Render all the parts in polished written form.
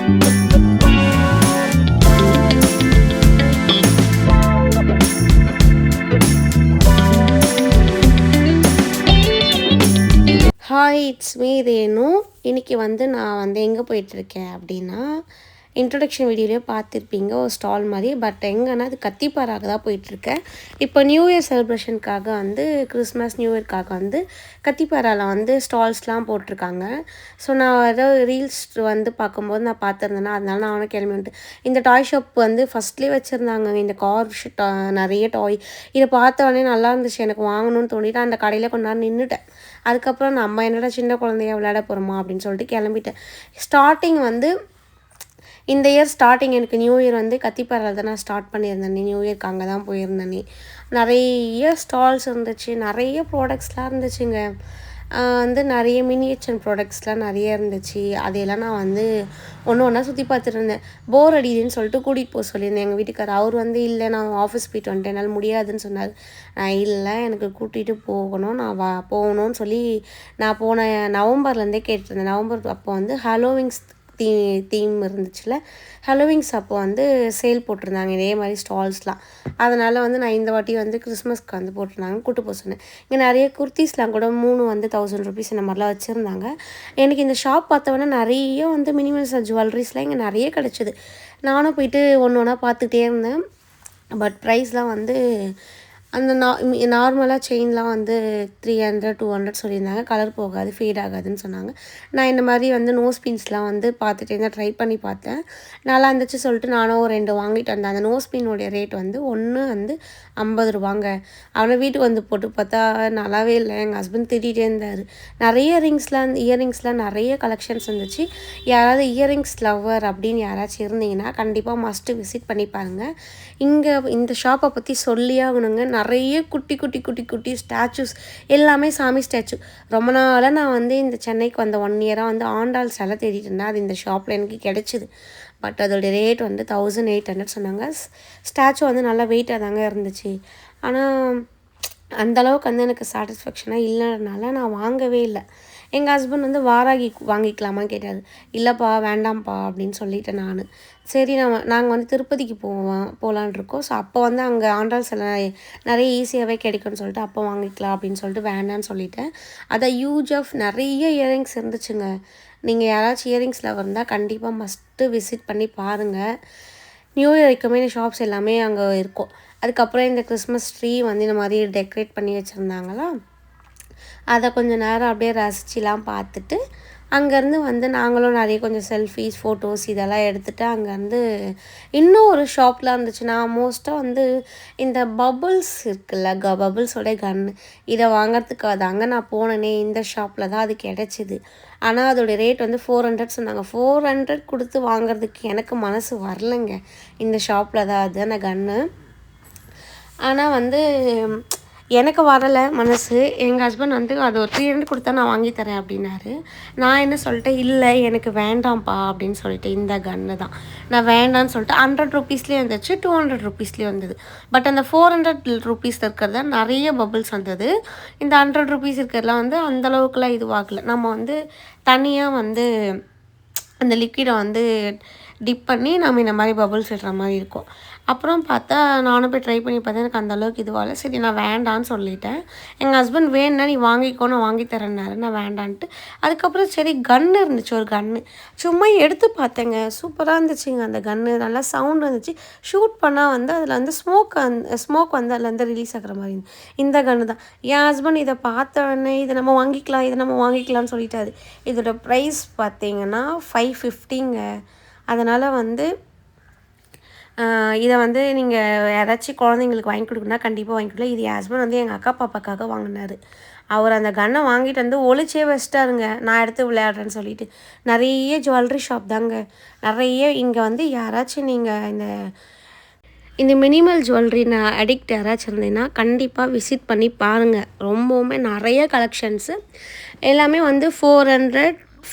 Hi, it's me Renu. இன்றைக்கி வந்து நான் வந்து எங்கே போயிட்டுருக்கேன் அப்படின்னா, இன்ட்ரொடக்ஷன் வீடியோலேயே பார்த்துருப்பீங்க ஒரு ஸ்டால் மாதிரி. பட் எங்கன்னா அது கத்திப்பாராக தான் போயிட்டுருக்கேன். இப்போ நியூ இயர் செலிப்ரேஷனுக்காக வந்து கிறிஸ்மஸ் நியூ இயர்க்காக வந்து கத்திப்பாராவில் வந்து ஸ்டால்ஸ்லாம் போட்டிருக்காங்க. ஸோ நான் ஏதாவது ரீல்ஸ் வந்து பார்க்கும்போது நான் பார்த்துருந்தேன்னா அதனால நான் அவனை கிளம்பி வந்துட்டு இந்த டாய் ஷாப் வந்து ஃபஸ்ட்லேயே வச்சுருந்தாங்க. இந்த கார் நிறைய டாய் இதை பார்த்த உடனே நல்லா இருந்துச்சு, எனக்கு வாங்கணும்னு தோண்டிட்டு அந்த கடையில் கொஞ்ச நேரம் நின்றுட்டேன். அதுக்கப்புறம் நம்ம என்னடா சின்ன குழந்தைய விளையாட போகிறோமா அப்படின்னு சொல்லிட்டு கிளம்பிட்டேன். ஸ்டார்டிங் வந்து இந்த இயர் ஸ்டார்டிங் எனக்கு நியூ இயர் வந்து கத்திப்பாராவில் தான் நான் ஸ்டார்ட் பண்ணியிருந்தேன். நியூ இயர்க்கு அங்கே தான் போயிருந்தேன். நிறைய ஸ்டால்ஸ் இருந்துச்சு, நிறைய ப்ராடக்ட்ஸ்லாம் இருந்துச்சுங்க. வந்து நிறைய மினியேச்சர் ப்ராடக்ட்ஸ்லாம் நிறைய இருந்துச்சு. அதையெல்லாம் நான் வந்து ஒன்று ஒன்றா சுற்றி பார்த்துட்டு இருந்தேன். போர் அடிதுன்னு சொல்லிட்டு கூட்டிகிட்டு போக சொல்லியிருந்தேன் எங்கள் வீட்டுக்காரர். அவர் வந்து இல்லை நான் ஆஃபீஸ் போயிட்டு வந்துட்டேன், என்னால் முடியாதுன்னு சொன்னார். நான் இல்லை எனக்கு கூட்டிகிட்டு போகணும், நான் போகணும்னு சொல்லி நான் போன நவம்பர்லேருந்தே கேட்டுருந்தேன். நவம்பர் அப்போ வந்து ஹாலோவின்ஸ் தீம் இருந்துச்சுல, ஹாலோவின்ஸ் அப்போ வந்து சேல் போட்டிருந்தாங்க இதே மாதிரி ஸ்டால்ஸ்லாம். அதனால் வந்து நான் இந்த வாட்டி வந்து கிறிஸ்மஸ்க்கு வந்து போட்டிருந்தாங்கன்னு கூட்டு போக சொன்னேன். இங்கே நிறைய குர்த்திஸ்லாம் கூட 3 வந்து 1000 ருபீஸ் இந்த மாதிரிலாம் வச்சுருந்தாங்க. எனக்கு இந்த ஷாப் பார்த்தவொடனே நிறைய வந்து மினிமல்ஸ் ஜுவல்லரிஸ்லாம் இங்கே நிறைய கிடச்சிது. நானும் போயிட்டு ஒன்று ஒன்றா பார்த்துட்டே இருந்தேன். பட் ப்ரைஸ்லாம் வந்து அந்த நார்மலாக செயின்லாம் வந்து 300 200 சொல்லியிருந்தாங்க. கலர் போகாது, ஃபேட் ஆகாதுன்னு சொன்னாங்க. நான் இந்த மாதிரி வந்து நோஸ் பின்ஸ்லாம் வந்து பார்த்துட்டு இருந்தேன், ட்ரை பண்ணி பார்த்தேன். நல்லா இருந்துச்சு சொல்லிட்டு நானும் 2 வாங்கிட்டு வந்தேன். அந்த நோஸ் பின்னோடைய ரேட் வந்து ஒன்று வந்து 50 ரூபாங்க. அவனை வீட்டுக்கு வந்து போட்டு பார்த்தா நல்லாவே இல்லை. எங்கள் ஹஸ்பண்ட் திட்டிகிட்டே இருந்தார். நிறைய இயரிங்ஸ்லாம் நிறைய கலெக்ஷன்ஸ் இருந்துச்சு. யாராவது இயரிங்ஸ் லவ்வர் அப்படின்னு யாராச்சும் இருந்தீங்கன்னா கண்டிப்பாக மஸ்ட்டு விசிட் பண்ணி பாருங்கள். இங்கே இந்த ஷாப்பை பற்றி சொல்லியே ஆகணுங்க. நிறைய குட்டி குட்டி குட்டி குட்டி ஸ்டாச்சூஸ், எல்லாமே சாமி ஸ்டாச்சு. ரொம்ப நாளாக நான் வந்து இந்த சென்னைக்கு வந்த 1 இயராக வந்து ஆண்டாள் சிலை தேடிட்டு இருந்தேன். அது இந்த ஷாப்பில் எனக்கு கிடச்சிது. பட் அதோடைய ரேட் வந்து 1800 சொன்னாங்க. ஸ்டாச்சு வந்து நல்லா வெயிட்டாக தாங்க இருந்துச்சு. ஆனால் அந்தளவுக்கு வந்து எனக்கு சாட்டிஸ்ஃபேக்ஷனாக இல்லைனால நான் வாங்கவே இல்லை. எங்கள் ஹஸ்பண்ட் வந்து வாராகி வாங்கிக்கலாமான்னு கேட்டார். இல்லைப்பா வேண்டாம்ப்பா அப்படின்னு சொல்லிட்டேன் நான். சரி நாங்கள் வந்து திருப்பதிக்கு போகலான் இருக்கோம். ஸோ அப்போ வந்து அங்கே ஆண்டாள் சிலை நிறைய ஈஸியாகவே கிடைக்கும்னு சொல்லிட்டு அப்போ வாங்கிக்கலாம் அப்படின்னு சொல்லிட்டு வேண்டான்னு சொல்லிட்டேன். அதை யூஸ் ஆஃப் நிறைய இயரிங்ஸ் இருந்துச்சுங்க. நீங்கள் யாராச்சும் இயரிங்ஸில் இருந்தால் கண்டிப்பாக மஸ்ட்டு விசிட் பண்ணி பாருங்கள். நியூ இயருக்குமே இந்த ஷாப்ஸ் எல்லாமே அங்கே இருக்கும். அதுக்கப்புறம் இந்த கிறிஸ்மஸ் ட்ரீ வந்து இந்த மாதிரி டெக்கரேட் பண்ணி வச்சுருந்தாங்களா, அதை கொஞ்சம் நேரம் அப்படியே ரசிச்சுலாம் பார்த்துட்டு அங்கேருந்து வந்து நாங்களும் நிறைய கொஞ்சம் செல்ஃபீஸ் ஃபோட்டோஸ் இதெல்லாம் எடுத்துகிட்டு அங்கேருந்து இன்னும் ஒரு ஷாப்லாம் இருந்துச்சு. நான் மோஸ்ட்டாக வந்து இந்த பபுள்ஸ் இருக்குல்ல, பபுள்ஸோட கன்று இதை வாங்கிறதுக்காக தாங்க நான் போனேனே. இந்த ஷாப்பில் தான் அது கிடச்சிது. ஆனால் அதோடய ரேட் வந்து 400 சொன்னாங்க. 400 கொடுத்து வாங்குறதுக்கு எனக்கு மனசு வரலைங்க. இந்த ஷாப்பில் தான் அது அந்த கன்று. ஆனால் வந்து எனக்கு வரலை மனசு. எங்கள் ஹஸ்பண்ட் வந்து அது ஒரு 300 கொடுத்தா நான் வாங்கித்தரேன் அப்படின்னாரு. நான் என்ன சொல்லிட்டேன், இல்லை எனக்கு வேண்டாம்ப்பா அப்படின்னு சொல்லிட்டு இந்த கன்று தான் நான் வேண்டான்னு சொல்லிட்டு 100 ருபீஸ்லேயே வந்துச்சு, 200 ருபீஸ்லேயே வந்தது. பட் அந்த 400 ருபீஸ் இருக்கிறதா நிறைய பபுள்ஸ் வந்தது. இந்த 100 ருபீஸ் இருக்கிறதுலாம் வந்து அந்தளவுக்குலாம் இதுவாகலை. நம்ம வந்து தனியாக வந்து அந்த லிக்விடை வந்து டிப் பண்ணி நம்ம இந்த மாதிரி பபுள்ஸ் விடுற மாதிரி இருக்கும். அப்புறம் பார்த்தா நானும் போய் ட்ரை பண்ணி பார்த்தேன், எனக்கு அந்தளவுக்கு இதுவாகல. சரி நான் வேண்டான்னு சொல்லிட்டேன். எங்கள் ஹஸ்பண்ட் வேணுன்னா நீ வாங்கிக்கோ நான் வாங்கித்தரேன்னாரு. நான் வேண்டான்ட்டு அதுக்கப்புறம் சரி கன்று இருந்துச்சு, ஒரு கன்று சும்மா எடுத்து பார்த்தேங்க. சூப்பராக இருந்துச்சுங்க அந்த கன்று. நல்லா சவுண்ட் இருந்துச்சு. ஷூட் பண்ணால் வந்து அதில் வந்து ஸ்மோக் வந்து அதில் வந்து ரிலீஸ் ஆகிற மாதிரி இந்த கன்று தான். என் ஹஸ்பண்ட் இதை பார்த்த உடனே இதை நம்ம வாங்கிக்கலாம்னு சொல்லிட்டாரு. இதோட ப்ரைஸ் பார்த்தீங்கன்னா 550ங்க. அதனால் வந்து இதை வந்து நீங்கள் யாராச்சும் குழந்தைங்களுக்கு வாங்கி கொடுக்குன்னா கண்டிப்பாக வாங்கி கொடுக்கலாம். இது என் ஹஸ்பண்ட் வந்து எங்கள் அக்கா பாப்பாக்காக வாங்கினார். அவர் அந்த கன்னை வாங்கிட்டு வந்து ஒளிச்சே வச்சிட்டாருங்க, நான் எடுத்து விளையாடுறேன்னு சொல்லிட்டு. நிறைய ஜுவல்லரி ஷாப் தாங்க நிறைய. இங்கே வந்து யாராச்சும் நீங்கள் இந்த மினிமல் ஜுவல்லரி அடிக்ட் யாராச்சும் இருந்தீங்கன்னா கண்டிப்பாக விசிட் பண்ணி பாருங்கள். ரொம்பவுமே நிறைய கலெக்ஷன்ஸு எல்லாமே வந்து 400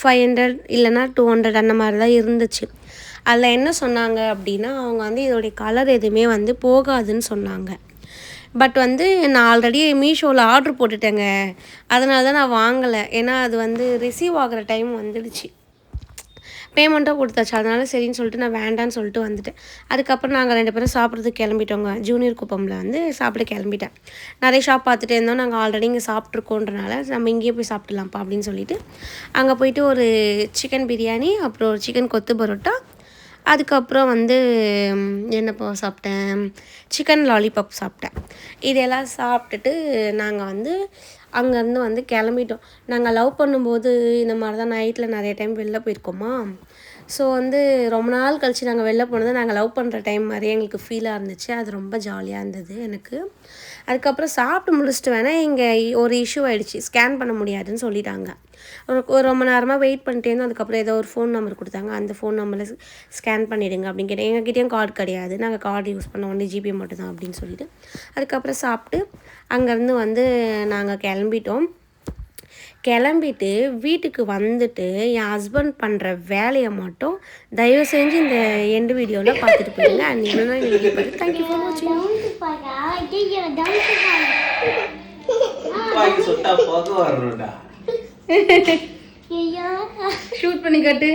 500 இல்லைனா 200 அந்த மாதிரி தான் இருந்துச்சு. அதில் என்ன சொன்னாங்க அப்படின்னா, அவங்க வந்து இதோடைய கலர் எதுவுமே வந்து போகாதுன்னு சொன்னாங்க. பட் வந்து நான் ஆல்ரெடி மீஷோவில் ஆர்ட்ரு போட்டுட்டேங்க. அதனால தான் நான் வாங்கலை. ஏன்னா அது வந்து ரிசீவ் ஆகிற டைம் வந்துடுச்சு. பேமெண்ட்டாக கொடுத்தாச்சு. அதனால சரின்னு சொல்லிட்டு நான் வேண்டான்னு சொல்லிட்டு வந்துட்டேன். அதுக்கப்புறம் நாங்கள் 2 பேரும் சாப்பிட்றதுக்கு கிளம்பிட்டோங்க. ஜூனியர் குப்பமில் வந்து சாப்பிட கிளம்பிட்டேன். நிறைய ஷாப் பார்த்துட்டே இருந்தோம். நாங்கள் ஆல்ரெடி இங்கே சாப்பிட்ருக்கோன்றனால நம்ம இங்கேயே போய் சாப்பிட்லாம்ப்பா அப்படின்னு சொல்லிட்டு அங்கே போயிட்டு ஒரு சிக்கன் பிரியாணி, அப்புறம் ஒரு சிக்கன் கொத்து பரோட்டா, அதுக்கப்புறம் வந்து என்னப்போ சாப்பிட்டேன், சிக்கன் லாலிபாப் சாப்பிட்டேன். இதெல்லாம் சாப்பிட்டுட்டு நாங்கள் வந்து அங்கேருந்து வந்து கிளம்பிட்டோம். நாங்கள் லவ் பண்ணும்போது இந்த மாதிரி தான் நைட்டில் நிறைய டைம் வெளில போயிருக்கோமா. ஸோ வந்து ரொம்ப நாள் கழித்து நாங்கள் வெளில போனது நாங்கள் லவ் பண்ணுற டைம் மாதிரியே எங்களுக்கு ஃபீலாக இருந்துச்சு. அது ரொம்ப ஜாலியாக இருந்தது எனக்கு. அதுக்கப்புறம் சாப்பிட்டு முடிச்சுட்டு வேணால் இங்கே ஒரு இஷ்யூ ஆகிடுச்சு, ஸ்கேன் பண்ண முடியாதுன்னு சொல்லிட்டாங்க. ஒரு ரொம்ப நேரமாக வெயிட் பண்ணிட்டே இருந்தோம். அதுக்கப்புறம் ஏதோ ஒரு ஃபோன் நம்பர் கொடுத்தாங்க. அந்த ஃபோன் நம்பரில் ஸ்கேன் பண்ணிவிடுங்க அப்படின்னு கேட்டேன். எங்ககிட்டயும் கார்டு கிடையாது, நாங்கள் கார்டு யூஸ் பண்ண ஒன்லி ஜிபே மட்டும் தான் அப்படின்னு சொல்லிவிட்டு அதுக்கப்புறம் சாப்பிட்டு அங்கேருந்து வந்து நாங்கள் கிளம்பிட்டு வீட்டுக்கு வந்துட்டு என் ஹஸ்பண்ட் பண்ணுற வேலையை மட்டும் தயவு செஞ்சு இந்த எண்டு வீடியோவில் பார்த்துட்டு போயிடுங்க. அண்ட் இன்னும் வீடியோ பார்த்து தேங்க்யூ ஃபார் வாட்சிங். ஷூட் பண்ணி காட்டு.